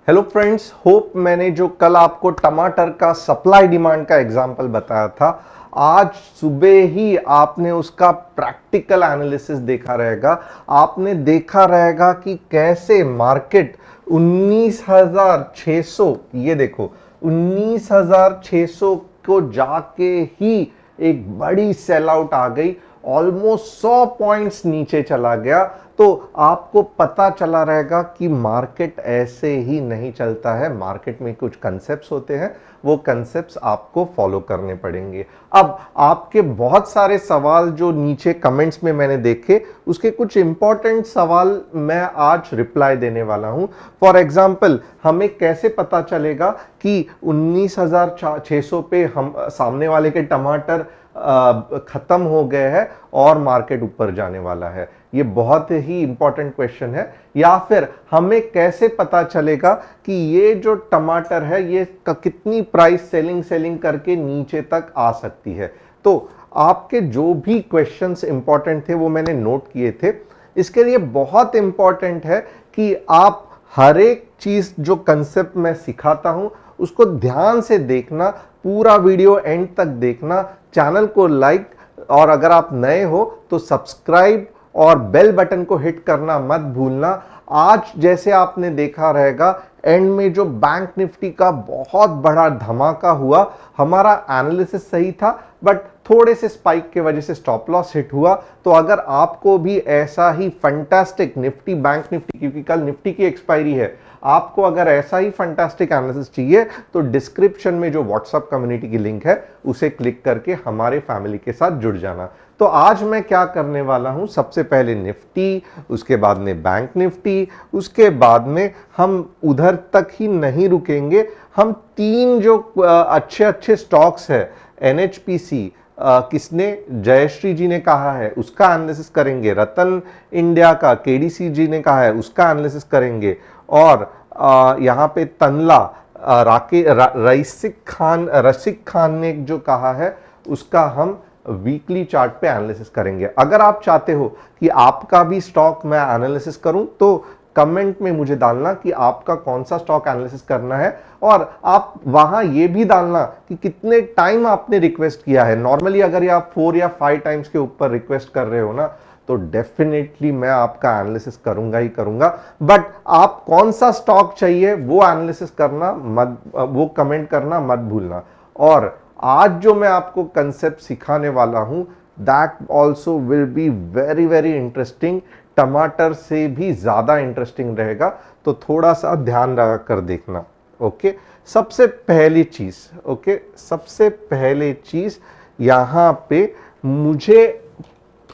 Hello friends, hope मैंने जो कल आपको टमाटर का सप्लाई डिमांड का एग्जांपल बताया था, आज सुबह ही आपने उसका प्रैक्टिकल एनालिसिस देखा रहेगा। आपने देखा रहेगा कि कैसे मार्केट 19,600, ये देखो 19,600 को जाके ही एक बड़ी सेल आउट आ गई, ऑलमोस्ट 100 पॉइंट्स नीचे चला गया। तो आपको पता चला रहेगा कि मार्केट ऐसे ही नहीं चलता है। मार्केट में कुछ कंसेप्ट्स होते हैं, वो कंसेप्ट्स आपको फॉलो करने पड़ेंगे। अब आपके बहुत सारे सवाल जो नीचे कमेंट्स में मैंने देखे, उसके कुछ इंपॉर्टेंट सवाल मैं आज रिप्लाई देने वाला हूं। फॉर एग्जांपल, हमें कैसे पता चलेगा कि 19,600 पे हम सामने वाले के टमाटर खत्म हो गए हैं और मार्केट ऊपर जाने वाला है? ये बहुत ही इंपॉर्टेंट क्वेश्चन है। या फिर हमें कैसे पता चलेगा कि ये जो टमाटर है ये कितनी प्राइस सेलिंग करके नीचे तक आ सकती है? तो आपके जो भी क्वेश्चंस इंपॉर्टेंट थे वो मैंने नोट किए थे। इसके लिए बहुत इंपॉर्टेंट है कि आप हर एक चीज जो कंसेप्ट मैं सिखाता हूं उसको ध्यान से देखना, पूरा वीडियो एंड तक देखना, चैनल को लाइक और अगर आप नए हो तो सब्सक्राइब और बेल बटन को हिट करना मत भूलना। आज जैसे आपने देखा रहेगा, एंड में जो बैंक निफ्टी का बहुत बड़ा धमाका हुआ, हमारा एनालिसिस सही था बट थोड़े से स्पाइक के वजह से स्टॉप लॉस हिट हुआ। तो अगर आपको भी ऐसा ही फंटास्टिक निफ्टी, बैंक निफ्टी, क्योंकि कल निफ्टी की एक्सपायरी है, आपको अगर ऐसा ही फंटास्टिक एनालिसिस चाहिए तो डिस्क्रिप्शन में जो व्हाट्सएप कम्युनिटी की लिंक है उसे क्लिक करके हमारे फैमिली के साथ जुड़ जाना। तो आज मैं क्या करने वाला हूं, सबसे पहले निफ्टी, उसके बाद में बैंक निफ्टी, उसके बाद में हम उधर तक ही नहीं रुकेंगे। हम तीन जो अच्छे अच्छे स्टॉक्स है, एनएचपीसी, किसने, जयश्री जी ने कहा है, उसका एनालिसिस करेंगे। रतन इंडिया का केडीसी जी ने कहा है, उसका एनालिसिस करेंगे। और यहाँ पे तनला रसिक खान ने जो कहा है उसका हम वीकली चार्ट पे एनालिसिस करेंगे। अगर आप चाहते हो कि आपका भी स्टॉक मैं एनालिसिस करूं तो कमेंट में मुझे डालना कि आपका कौन सा स्टॉक एनालिसिस करना है, और आप वहां ये भी डालना कि कितने टाइम आपने रिक्वेस्ट किया है। नॉर्मली अगर ये आप 4 या 5 टाइम्स के ऊपर रिक्वेस्ट कर रहे हो ना, तो डेफिनेटली मैं आपका एनालिसिस करूंगा ही करूंगा। बट आप कौन सा स्टॉक चाहिए वो एनालिसिस करना मत, वो कमेंट करना मत भूलना। और आज जो मैं आपको कंसेप्ट सिखाने वाला हूं, that also will be very very interesting, टमाटर से भी ज्यादा इंटरेस्टिंग रहेगा। तो थोड़ा सा ध्यान रखा कर देखना। ओके, सबसे पहली चीज यहां पे मुझे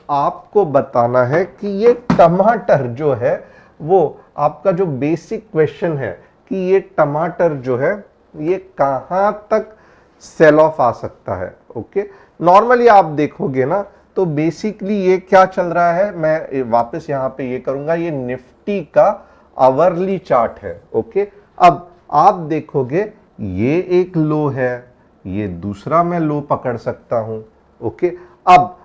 आपको बताना है कि ये टमाटर जो है, वो आपका जो बेसिक क्वेश्चन है कि ये टमाटर जो है ये कहां तक सेल ऑफ आ सकता है। ओके, नॉर्मली आप देखोगे ना तो बेसिकली ये क्या चल रहा है, मैं वापस यहां पे ये करूंगा, ये निफ्टी का आवरली चार्ट है। ओके, अब आप देखोगे ये एक लो है, ये दूसरा मैं लो पकड़ सकता हूं। ओके, अब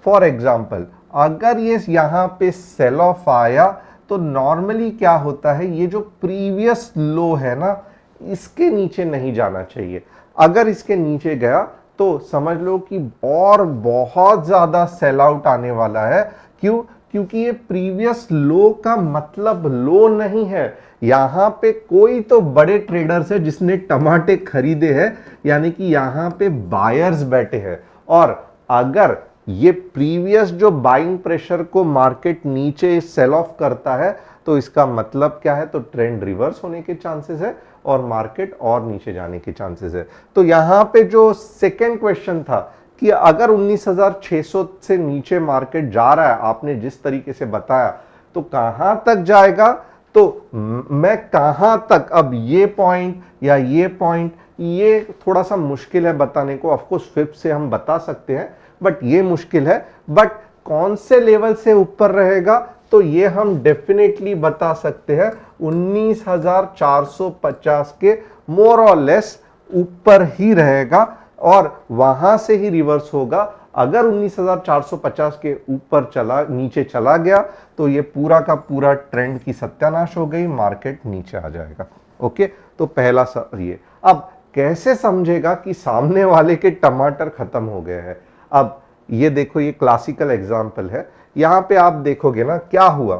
फॉर एग्जाम्पल अगर ये यहां पे सेल ऑफ आया तो नॉर्मली क्या होता है, ये जो प्रीवियस लो है ना, इसके नीचे नहीं जाना चाहिए। अगर इसके नीचे गया तो समझ लो कि और बहुत ज्यादा सेल आउट आने वाला है। क्यों? क्योंकि ये प्रीवियस लो का मतलब लो नहीं है। यहां पे कोई तो बड़े ट्रेडर्स है जिसने टमाटे खरीदे हैं, यानी कि यहां पे बायर्स बैठे हैं। और अगर ये प्रीवियस जो बाइंग प्रेशर को मार्केट नीचे सेल ऑफ करता है तो इसका मतलब क्या है, तो ट्रेंड रिवर्स होने के चांसेस है और मार्केट और नीचे जाने के चांसेस है। तो यहां पे जो सेकंड क्वेश्चन था कि अगर 19,600 से नीचे मार्केट जा रहा है, आपने जिस तरीके से बताया, तो कहां तक जाएगा, तो मैं कहां तक, अब ये पॉइंट या ये पॉइंट, ये थोड़ा सा मुश्किल है बताने को। ऑफकोर्स फिफ्थ से हम बता सकते हैं बट ये मुश्किल है। बट कौन से लेवल से ऊपर रहेगा तो ये हम डेफिनेटली बता सकते हैं, 19,450 के मोर और लेस ऊपर ही रहेगा और वहां से ही रिवर्स होगा। अगर 19,450 के ऊपर नीचे चला गया तो ये पूरा का पूरा ट्रेंड की सत्यानाश हो गई, मार्केट नीचे आ जाएगा। ओके, तो पहला ये। अब कैसे समझेगा कि सामने वाले के टमाटर खत्म हो गए हैं? अब ये देखो, ये क्लासिकल एग्जांपल है। यहां पे आप देखोगे ना क्या हुआ,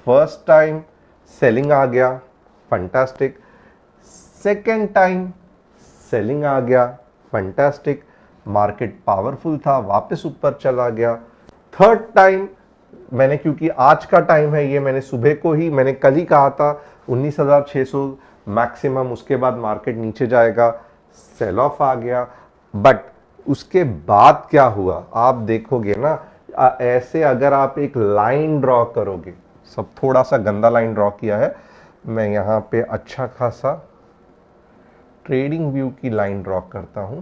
फर्स्ट टाइम सेलिंग आ गया, फंटास्टिक। सेकेंड टाइम सेलिंग आ गया, फंटास्टिक, मार्केट पावरफुल था, वापस ऊपर चला गया। थर्ड टाइम मैंने, क्योंकि आज का टाइम है ये, मैंने सुबह को ही, मैंने कल ही कहा था 19,600 मैक्सिमम, उसके बाद मार्केट नीचे जाएगा, सेल ऑफ आ गया। बट उसके बाद क्या हुआ आप देखोगे ना, ऐसे अगर आप एक लाइन ड्रॉ करोगे, सब थोड़ा सा गंदा लाइन ड्रॉ किया है, मैं यहां पे अच्छा खासा ट्रेडिंग व्यू की लाइन ड्रॉ करता हूं।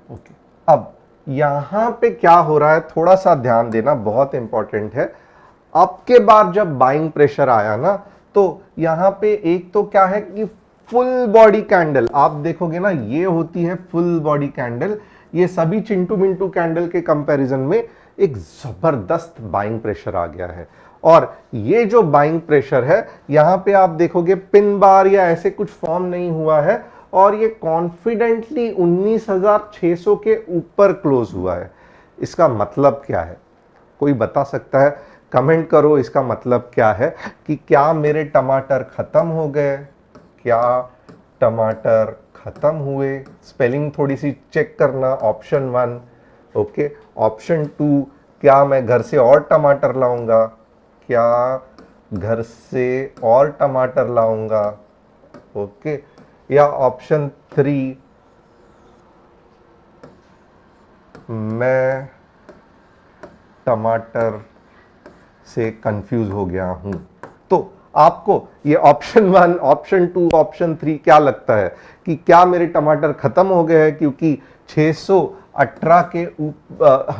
ओके, अब यहां पे क्या हो रहा है, थोड़ा सा ध्यान देना, बहुत इंपॉर्टेंट है। अब के बाद जब बाइंग प्रेशर आया ना, तो यहां पे एक तो क्या है कि फुल बॉडी कैंडल, आप देखोगे ना, ये होती है फुल बॉडी कैंडल। ये सभी चिंटू मिंटू कैंडल के कंपैरिजन में एक जबरदस्त बाइंग प्रेशर आ गया है। और ये जो बाइंग प्रेशर है, यहां पे आप देखोगे पिन बार या ऐसे कुछ फॉर्म नहीं हुआ है, और ये कॉन्फिडेंटली 19,600 के ऊपर क्लोज हुआ है। इसका मतलब क्या है, कोई बता सकता है? कमेंट करो, इसका मतलब क्या है कि क्या मेरे टमाटर खत्म हो गए, क्या टमाटर खत्म हुए? स्पेलिंग थोड़ी सी चेक करना, ऑप्शन 1, ओके। ऑप्शन 2, क्या मैं घर से और टमाटर लाऊंगा, क्या घर से और टमाटर लाऊंगा, ओके। या ऑप्शन 3, मैं टमाटर से कंफ्यूज हो गया हूं। तो आपको ये ऑप्शन 1, ऑप्शन 2, ऑप्शन 3 क्या लगता है कि क्या मेरे टमाटर खत्म हो गए हैं क्योंकि 618 के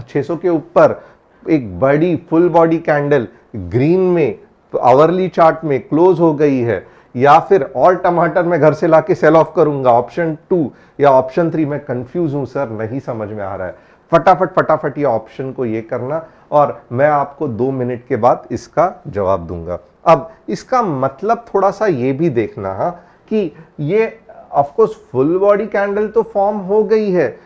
600 के ऊपर एक बड़ी फुल बॉडी कैंडल ग्रीन में आवरली चार्ट में क्लोज हो गई है, या फिर और टमाटर मैं घर से लाके सेल ऑफ करूंगा, ऑप्शन 2 या ऑप्शन 3? मैं कंफ्यूज हूं सर, नहीं समझ में आ रहा है। फटाफट फटाफट ये ऑप्शन को ये करना, और मैं आपको 2 मिनट के बाद इसका जवाब दूंगा। अब इसका मतलब थोड़ा सा ये भी देखना, हाँ, कि ये of course full body candle तो फॉर्म हो गई है,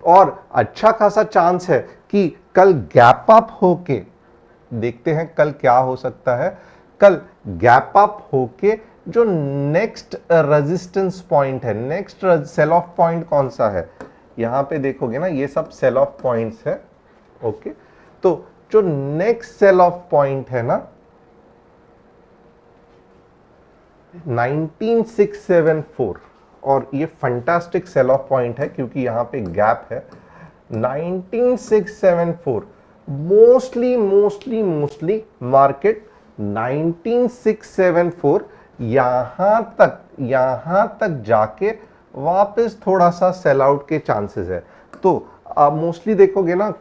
और अच्छा खासा चांस है कि कल गैप अप होके, देखते हैं कल क्या हो सकता है, कल गैप अप होके जो नेक्स्ट रेजिस्टेंस पॉइंट है, नेक्स्ट सेल ऑफ पॉइंट कौन सा है, यहां पे देखोगे ना, ये सब सेल ऑफ पॉइंट्स है, ओके। तो जो नेक्स्ट सेल ऑफ पॉइंट है ना, 19674, और ये फंटास्टिक सेल ऑफ पॉइंट है क्योंकि यहां पे गैप है 19674। मोस्टली मार्केट 19674 यहां तक जाके वापस थोड़ा सा सेल आउट के चांसेस है। तो मोस्टली देखोगे ना,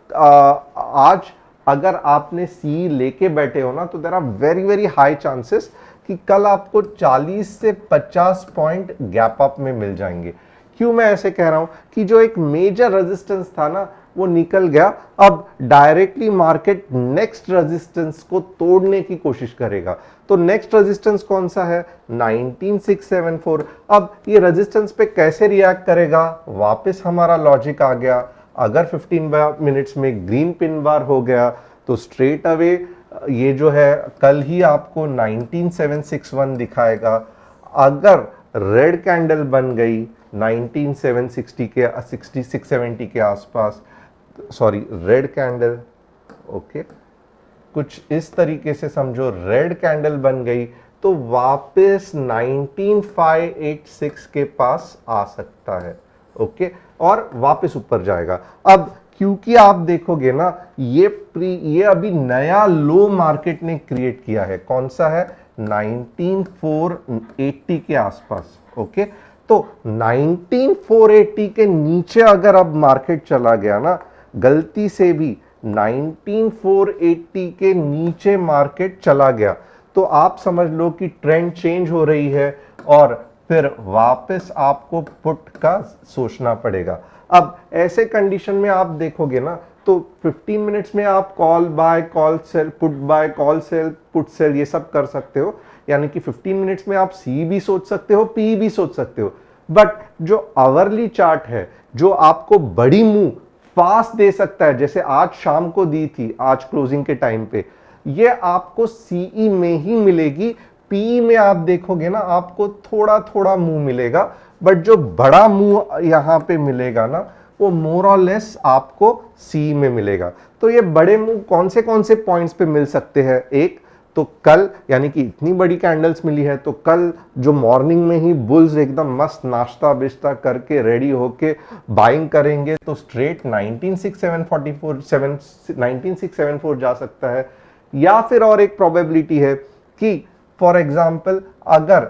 आज अगर आपने सी लेके बैठे हो ना, तो there are very very high chances कि कल आपको 40 से 50 पॉइंट गैप अप में मिल जाएंगे। क्यों मैं ऐसे कह रहा हूं कि जो एक मेजर रेजिस्टेंस था ना, वो निकल गया। अब डायरेक्टली मार्केट नेक्स्ट रेजिस्टेंस को तोड़ने की कोशिश करेगा। तो नेक्स्ट रेजिस्टेंस कौन सा है? 19674। अब ये रेजिस्टेंस पे कैसे रिएक्ट करेगा? वापस हमारा लॉजिक आ गया, अगर 15 मिनट्स में ग्रीन पिन बार हो गया तो स्ट्रेट अवे ये जो है कल ही आपको 19761 दिखाएगा। अगर रेड कैंडल बन गई 19760 के 670 के आसपास, सॉरी रेड कैंडल, ओके, कुछ इस तरीके से समझो, रेड कैंडल बन गई तो वापस 19586 के पास आ सकता है, ओके, और वापस ऊपर जाएगा। अब क्योंकि आप देखोगे ना, ये अभी नया लो मार्केट ने क्रिएट किया है, कौन सा है? 19480 के आसपास, ओके। तो 19480 के नीचे अगर अब मार्केट चला गया ना, गलती से भी 19480 के नीचे मार्केट चला गया, तो आप समझ लो कि ट्रेंड चेंज हो रही है, और फिर वापस आपको पुट का सोचना पड़ेगा। अब ऐसे कंडीशन में आप देखोगे ना, तो 15 मिनट्स में आप call buy call sell put buy call sell put sell ये सब कर सकते हो, यानी कि 15 मिनट्स में आप सी भी सोच सकते हो, पी भी सोच सकते हो। बट जो आवरली चार्ट है, जो आपको बड़ी मूव फास्ट दे सकता है, जैसे आज शाम को दी थी, आज क्लोजिंग के टाइम पे, ये आपको सीई में ही मिलेगी। पी में आप देखोगे ना, आपको थोड़ा थोड़ा मूव मिलेगा, बट जो बड़ा मूव यहां पे मिलेगा ना, वो मोर और लेस आपको सी में मिलेगा। तो ये बड़े मूव कौन से पॉइंट्स पे मिल सकते हैं? एक तो कल, यानी कि इतनी बड़ी कैंडल्स मिली है, तो कल जो मॉर्निंग में ही बुल्स एकदम मस्त नाश्ता बिश्ता करके रेडी होके बाइंग करेंगे, तो स्ट्रेट 19674 जा सकता है। या फिर और एक प्रोबेबिलिटी है कि फॉर एग्जाम्पल अगर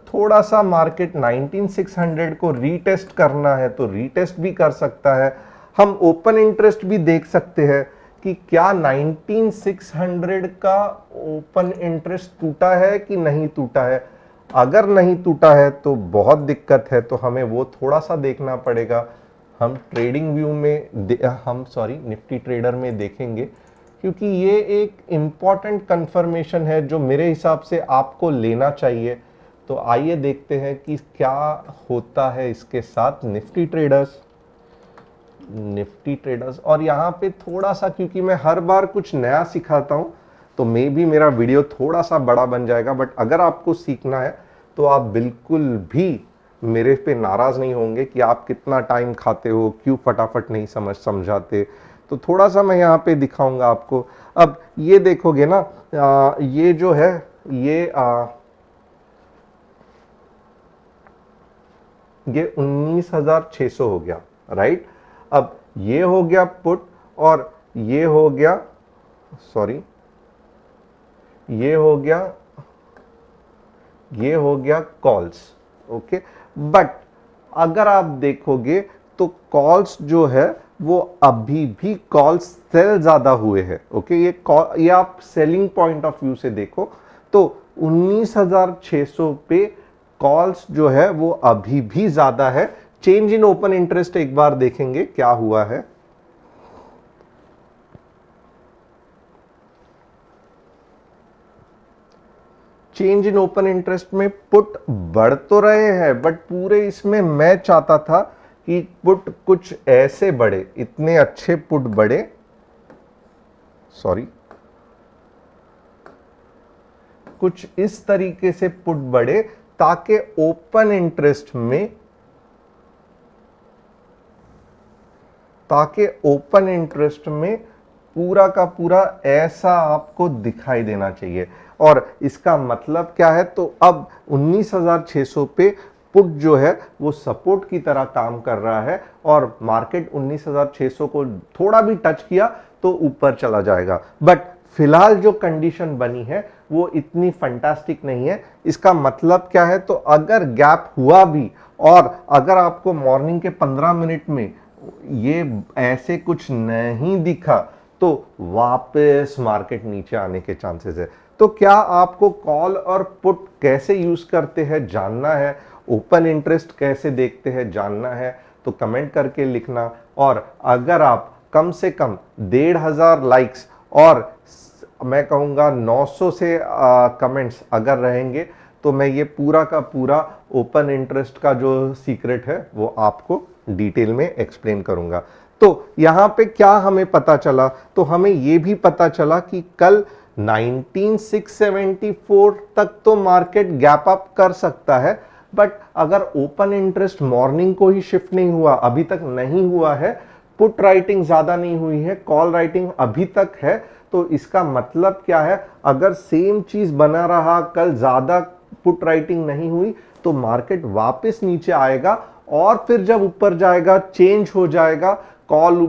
थोड़ा सा मार्केट 19600 को रीटेस्ट करना है तो रीटेस्ट भी कर सकता है। हम ओपन इंटरेस्ट भी देख सकते हैं कि क्या 19600 का ओपन इंटरेस्ट टूटा है कि नहीं टूटा है। अगर नहीं टूटा है तो बहुत दिक्कत है, तो हमें वो थोड़ा सा देखना पड़ेगा। हम ट्रेडिंग व्यू में निफ्टी ट्रेडर में देखेंगे, क्योंकि ये एक इंपॉर्टेंट कंफर्मेशन है जो मेरे हिसाब से आपको लेना चाहिए। तो आइए देखते हैं कि क्या होता है इसके साथ निफ्टी ट्रेडर्स। और यहाँ पे थोड़ा सा, क्योंकि मैं हर बार कुछ नया सिखाता हूँ, तो मे भी मेरा वीडियो थोड़ा सा बड़ा बन जाएगा, बट अगर आपको सीखना है तो आप बिल्कुल भी मेरे पे नाराज नहीं होंगे कि आप कितना टाइम खाते हो, क्यों फटाफट नहीं समझाते। तो थोड़ा सा मैं यहाँ पे दिखाऊंगा आपको। अब ये देखोगे ना, ये जो है ये 19,600 हो गया, राइट। अब ये हो गया पुट, और ये हो गया कॉल्स। ओके, बट अगर आप देखोगे तो कॉल्स जो है वो अभी भी कॉल्स सेल ज्यादा हुए हैं। ओके, ये आप सेलिंग पॉइंट ऑफ व्यू से देखो तो 19,600 पे कॉल्स जो है वो अभी भी ज्यादा है। चेंज इन ओपन इंटरेस्ट एक बार देखेंगे क्या हुआ है। चेंज इन ओपन इंटरेस्ट में पुट बढ़ तो रहे हैं, बट पूरे इसमें मैं चाहता था कि पुट कुछ ऐसे बढ़े, इतने अच्छे पुट बढ़े, कुछ इस तरीके से पुट बढ़े ताकि ओपन इंटरेस्ट में पूरा का पूरा ऐसा आपको दिखाई देना चाहिए। और इसका मतलब क्या है? तो अब 19,600 पे पुट जो है वो सपोर्ट की तरह काम कर रहा है, और मार्केट 19,600 को थोड़ा भी टच किया तो ऊपर चला जाएगा। बट फिलहाल जो कंडीशन बनी है वो इतनी फंटास्टिक नहीं है। इसका मतलब क्या है? तो अगर गैप हुआ भी, और अगर आपको मॉर्निंग के 15 मिनट में ये ऐसे कुछ नहीं दिखा, तो वापस मार्केट नीचे आने के चांसेस है। तो क्या आपको कॉल और पुट कैसे यूज करते हैं जानना है, ओपन इंटरेस्ट कैसे देखते हैं जानना है, तो कमेंट करके लिखना। और अगर आप कम से कम 1,500 लाइक्स और मैं कहूँगा 900 से कमेंट्स अगर रहेंगे, तो मैं ये पूरा का पूरा ओपन इंटरेस्ट का जो सीक्रेट है वो आपको डिटेल में एक्सप्लेन करूंगा। तो यहाँ पे क्या हमें पता चला? तो हमें ये भी पता चला कि कल 19,674 तक तो मार्केट गैप अप कर सकता है, बट अगर ओपन इंटरेस्ट मॉर्निंग को ही शिफ्ट नहीं हुआ, अभी तक नहीं हुआ है, पुट राइटिंग ज्यादा नहीं हुई है, कॉल राइटिंग अभी तक है, तो इसका मतलब क्या है? अगर सेम चीज बना रहा, कल ज्यादा पुट राइटिंग नहीं हुई, तो मार्केट वापस नीचे आएगा, और फिर जब ऊपर जाएगा चेंज हो जाएगा, कॉल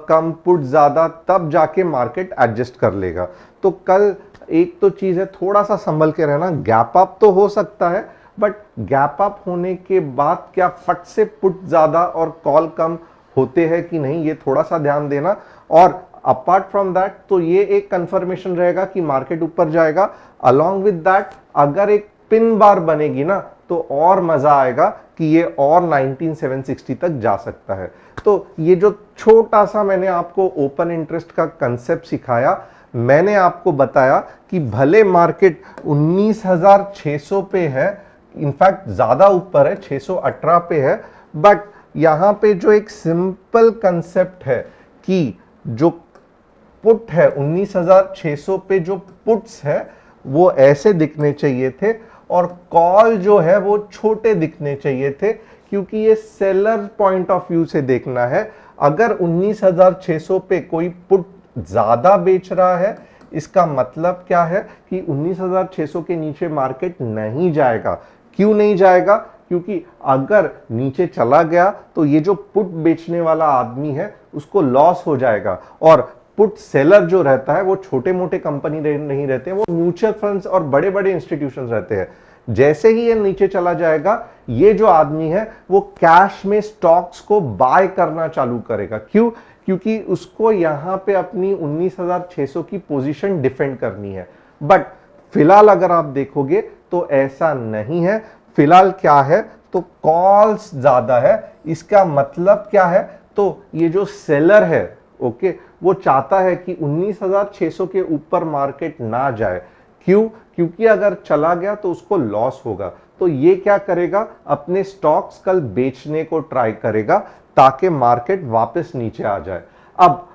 कम पुट ज्यादा, तब जाके मार्केट एडजस्ट कर लेगा। तो कल एक तो चीज है, थोड़ा सा संभल के रहना। गैप अप तो हो सकता है, बट गैप अप होने के बाद क्या फट से पुट ज्यादा और कॉल कम होते हैं कि नहीं, ये थोड़ा सा ध्यान देना। और अपार्ट फ्रॉम दैट, तो ये एक कंफर्मेशन रहेगा कि मार्केट ऊपर जाएगा। अलोंग विद दैट, अगर एक पिन बार बनेगी ना, तो और मज़ा आएगा कि ये और 19760 तक जा सकता है। तो ये जो छोटा सा मैंने आपको ओपन इंटरेस्ट का कंसेप्ट सिखाया, मैंने आपको बताया कि भले मार्केट 19,600 पे है, इनफैक्ट ज़्यादा ऊपर है, 618 पे है, बट यहाँ पे जो एक सिंपल कंसेप्ट है कि जो पुट है 19,600 पे, जो पुट्स है वो ऐसे दिखने चाहिए थे और कॉल जो है वो छोटे दिखने चाहिए थे, क्योंकि ये सेलर पॉइंट ऑफ व्यू से देखना है। अगर 19,600 पे कोई पुट ज्यादा बेच रहा है, इसका मतलब क्या है कि 19,600 के नीचे मार्केट नहीं जाएगा। क्यों नहीं जाएगा? क्योंकि अगर नीचे चला गया तो ये जो पुट बेचने वाला आदमी है उसको लॉस हो जाएगा, और पुट सेलर जो रहता है वो छोटे मोटे कंपनी नहीं रहते, वो म्यूचुअल फंड्स और बड़े बड़े इंस्टीट्यूशंस रहते हैं। जैसे ही ये नीचे चला जाएगा, ये जो आदमी है वो कैश में स्टॉक्स को बाय करना चालू करेगा। क्यों? क्योंकि उसको यहां पे अपनी 19,600 की पोजीशन डिफेंड करनी है। बट फिलहाल अगर आप देखोगे तो ऐसा नहीं है। फिलहाल क्या है, तो कॉल्स ज्यादा है। इसका मतलब क्या है, तो ये जो सेलर है, ओके, वो चाहता है कि 19,600 के ऊपर मार्केट ना जाए। क्यों? क्योंकि अगर चला गया तो उसको लॉस होगा। तो ये क्या करेगा, अपने स्टॉक्स कल बेचने को ट्राई करेगा ताकि मार्केट वापस नीचे आ जाए। अब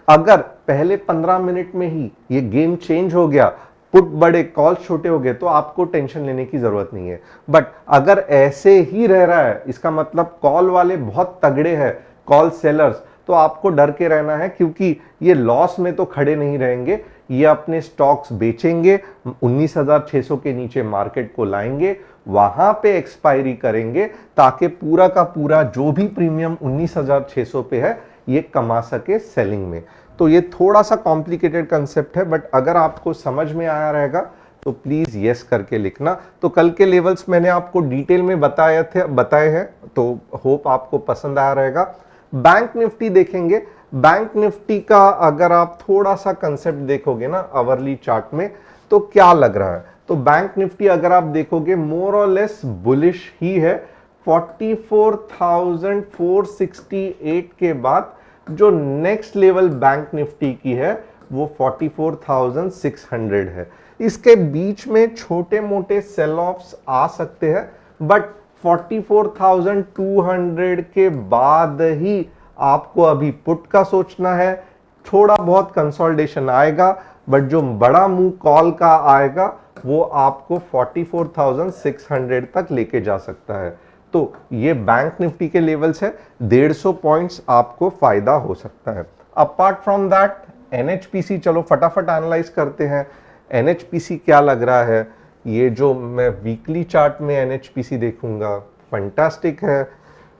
अगर पहले 15 मिनट में ही ये गेम चेंज हो गया, पुट बड़े कॉल छोटे हो गए, तो आपको टेंशन लेने की जरूरत नहीं है। बट अगर ऐसे ही रह रहा है, इसका मतलब कॉल वाले बहुत तगड़े हैं, कॉल सेलर्स, तो आपको डर के रहना है, क्योंकि ये लॉस में तो खड़े नहीं रहेंगे। ये अपने स्टॉक्स बेचेंगे, 19,600 के नीचे मार्केट को लाएंगे, वहां पे एक्सपायरी करेंगे, ताकि पूरा का पूरा जो भी प्रीमियम 19,600 पे है ये कमा सके सेलिंग में। तो ये थोड़ा सा कॉम्प्लिकेटेड कंसेप्ट है, बट अगर आपको समझ में आया रहेगा तो प्लीज यस करके लिखना। तो कल के लेवल्स मैंने आपको डिटेल में बताए हैं, तो होप आपको पसंद आया रहेगा। बैंक निफ्टी देखेंगे। बैंक निफ्टी का अगर आप थोड़ा सा कंसेप्ट देखोगे ना आवरली चार्ट में, तो क्या लग रहा है, तो बैंक निफ्टी अगर आप देखोगे मोर और लेस बुलिश ही है। 44,468 के बाद जो नेक्स्ट लेवल बैंक निफ्टी की है वो 44,600 है। इसके बीच में छोटे मोटे सेल ऑफ्स आ सकते हैं, बट 44,200 के बाद ही आपको अभी पुट का सोचना है। थोड़ा बहुत कंसोलिडेशन आएगा, बट जो बड़ा मूव कॉल का आएगा वो आपको 44,600 तक लेके जा सकता है। तो ये बैंक निफ्टी के लेवल्स है, 150 पॉइंट्स आपको फायदा हो सकता है। अपार्ट फ्रॉम दैट एनएचपीसी, चलो फटाफट एनालाइज करते हैं। एनएचपीसी क्या लग रहा है, ये जो मैं वीकली चार्ट में एनएचपीसी देखूंगा, फंटास्टिक है,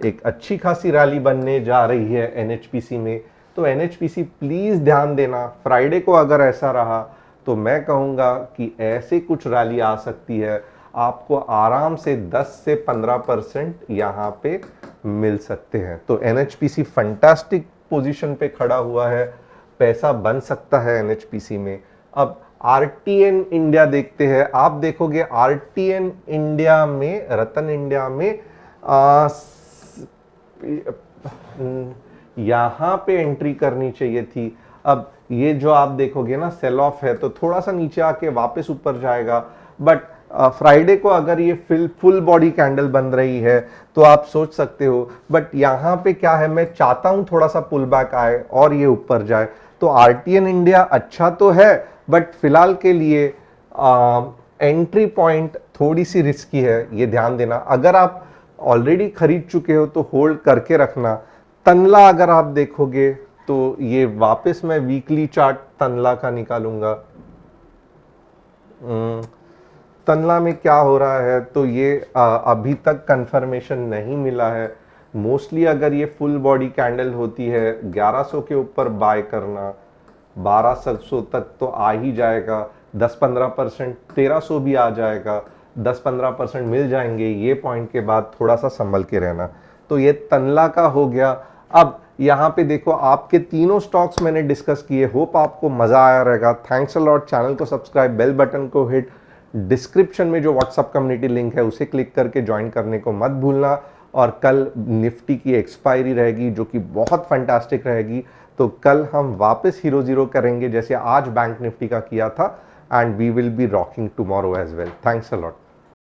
एक अच्छी खासी रैली बनने जा रही है एनएचपीसी में। तो एनएचपीसी प्लीज ध्यान देना, फ्राइडे को अगर ऐसा रहा तो मैं कहूंगा कि ऐसे कुछ रैली आ सकती है, आपको आराम से 10 से 15% यहाँ पे मिल सकते हैं। तो एनएचपीसी फंटास्टिक पोजीशन पे खड़ा हुआ है, पैसा बन सकता है एनएचपीसी में। अब आरटीएन इंडिया देखते हैं। आप देखोगे आरटीएन इंडिया में, रतन इंडिया में यहां पे एंट्री करनी चाहिए थी। अब ये जो आप देखोगे ना सेल ऑफ है, तो थोड़ा सा नीचे आके वापस ऊपर जाएगा। बट फ्राइडे को अगर ये फुल बॉडी कैंडल बन रही है तो आप सोच सकते हो, बट यहाँ पे क्या है, मैं चाहता हूं थोड़ा सा पुल बैक आए और ये ऊपर जाए। तो आरटीएन इंडिया अच्छा तो है, बट फिलहाल के लिए एंट्री पॉइंट थोड़ी सी रिस्की है, ये ध्यान देना। अगर आप ऑलरेडी खरीद चुके हो तो होल्ड करके रखना। तनला अगर आप देखोगे तो ये वापस मैं वीकली चार्ट तनला का निकालूंगा। तनला में क्या हो रहा है, तो ये अभी तक कंफर्मेशन नहीं मिला है। मोस्टली अगर ये फुल बॉडी कैंडल होती है, 1100 के ऊपर बाय करना, 1200 तक तो आ ही जाएगा, 10-15%, 1300 भी आ जाएगा, 10-15% मिल जाएंगे। ये पॉइंट के बाद थोड़ा सा संभल के रहना। तो ये तनला का हो गया। अब यहाँ पे देखो, आपके तीनों स्टॉक्स मैंने डिस्कस किए, होप आपको मजा आया रहेगा। थैंक्स अ लॉट, चैनल को सब्सक्राइब, बेल बटन को हिट, डिस्क्रिप्शन में जो व्हाट्सअप कम्युनिटी लिंक है उसे क्लिक करके ज्वाइन करने को मत भूलना। और कल निफ्टी की एक्सपायरी रहेगी जो कि बहुत फैंटास्टिक रहेगी, तो कल हम वापस हीरो जीरो करेंगे जैसे आज बैंक निफ्टी का किया था, and we will be rocking tomorrow as well. Thanks a lot.